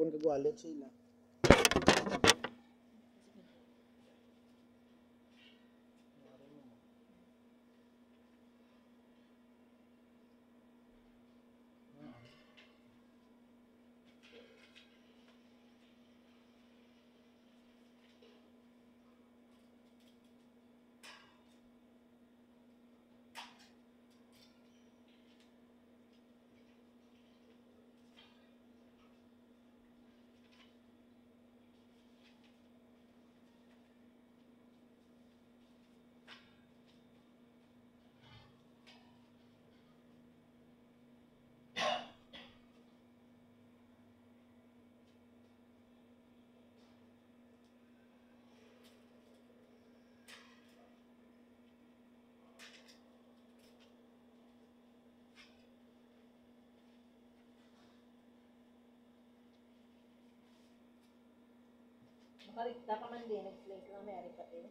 cellphone kag wallet sila. Makarikta ka man din, nag-slate lang may ari pati.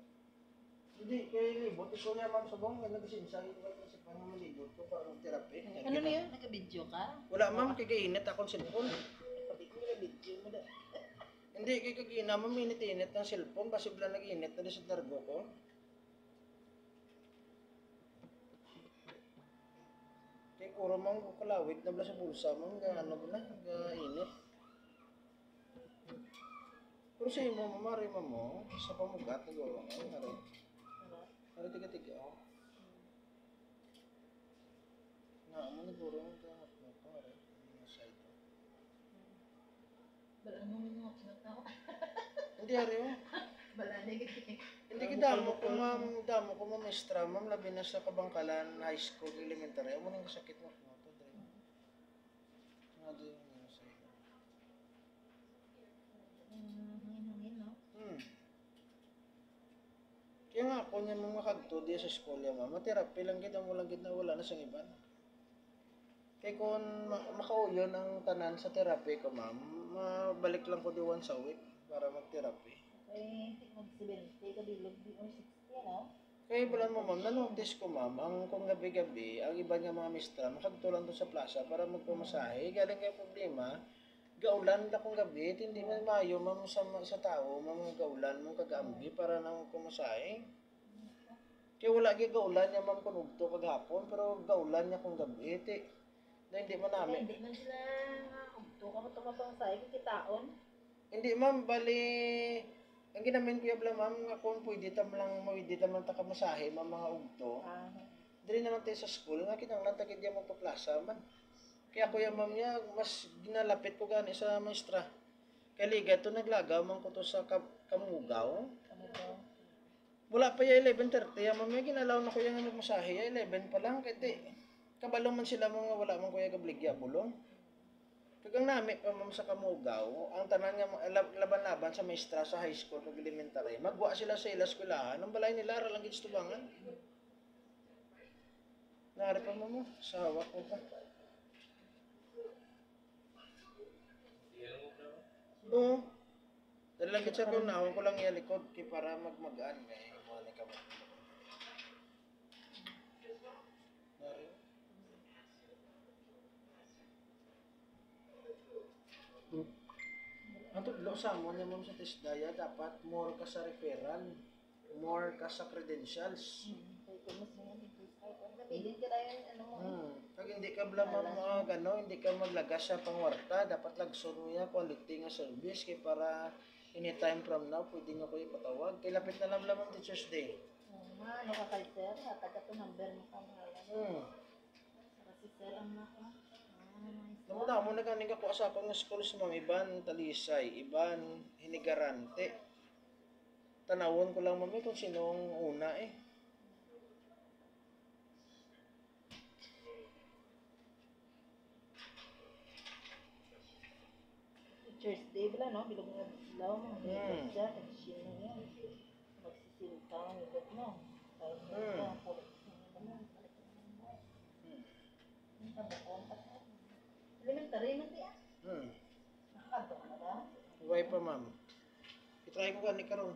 Hindi, kaya libot. Ikaw niya, ma'am, sabong, nag-sinsa. Kasi paano malibot ko para mag-therapy. Ano na yun? Nag-video ka? Wala, ma'am, kagainit akong cellphone. Pati ko nag-video mo na. Hindi, kay kagina, ma'am, init-init ng cellphone. Basibla nag-init na sa dargo ko. Kaya kuro, ma'am, kalawit na bala sa bulsa, ma'am, ano ba na, init. Pero sa imo, mamari mo, sa pamugat, nagawa ka, nari. Nari tiga-tiga ako. Mo naguro ng tahat mo, pare. Nasa ito. Bala mo mo, sinataw. Hindi, Aryo. Bala, negative. Hindi ka damo ko, ma'am, maestra, ma'am, labi na sa Kabangkalan, high school, elementary. Amo nang kasakit mo ko, ito, dre. Nga di yung nasa ito. Hangin, no? Kaya nga ako niya mga kagto di sa school ya mama, therapy lang gid mo lang gid na wala na sang iban. Kaya kung makauyon ang tanan sa therapy ko ma'am, mabalik lang ko di once a week para mag-therapy. Ay, mag-70 ka bilog di or 60, ano? Kaya pala mo ma'am, na-notice ko ma'am, ang kung gabi-gabi, ang iba nga mga mistra, makagto lang doon sa plaza para magpamasahe. Galing kayo problema, gaulan na kung gabi, hindi man mayo ma'am sa tao, mga gaulan mong kagambi para nang kumasahe. Kaya wala gyud gaulan niya ma'am kung ugto kagahapon, pero gaulan niya kung gabi, hindi man namin. Hindi man sila ugto ka matumapang sa kitaon. Hindi ma'am, bali ang ginamin ko yabla ma'am, nga kung pwede tam ta kamasahe ma'am mga ugto. Dili na lang tayo sa school, nga kinahanglan ta gid mo pa plaza man. Kaya kuya ma'am niya, mas ginalapit ko gani sa maestra. Kaya ligat to naglagaw man ko to sa Kamugaw. Wala pa yung 11:30, ma'am niya ginalaw na kuya nga magmasahe, 11 pa lang. Kaya kabalong man sila mga wala man kuya gabligya bulong. Kagang nami pa ma'am sa Kamugaw, ang tanan nga laban-laban sa maestra sa high school kag elementary, magwa sila sa ila eskwelahan, ang balay nila ra lang gid tubangan. Nari pa mo, sawa ko pa. Oo. Dali lang kita kung naon ko lang yung likod kay para magmagaan may mga ka mo. Ang tudlo sa mo na mo sa test daya dapat more ka sa referral, more ka sa credentials. Hindi ka tayo ano mo. Pag hindi ka blamang mga gano, hindi ka maglagas sa pangwarta, dapat lagson mo ya quality nga service kay para anytime from now pwede nga ko ipatawag. Kay lapit na lang lamang Teachers Day. Ano ka kay sir? Taga to number mo ka ngalan. Kasi sir ang naka. Namuda mo na ganing ka po sa akong schools ma'am, iban Talisay, iban Hinigarante. Tanawon ko lang ma'am kung sinong una eh. Teachers Day bala no, bilog nga law mo. Diyan, nag-share na yan. Magsisilta ang ibig mo. Kahit na po. Elementary na siya. Nakakadok na ba? Huwag pa ma'am. I-try ko gani karon.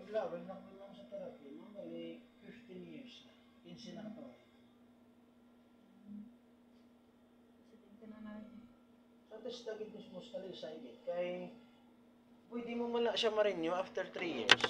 Maglawag na ko lang sa therapy, ma'am, bali 15 years na. 15 na kataon. Sabihin ka na namin. So, test na gid mo sa kalisay gid kay pwede mo mala siya ma-renew after 3 years.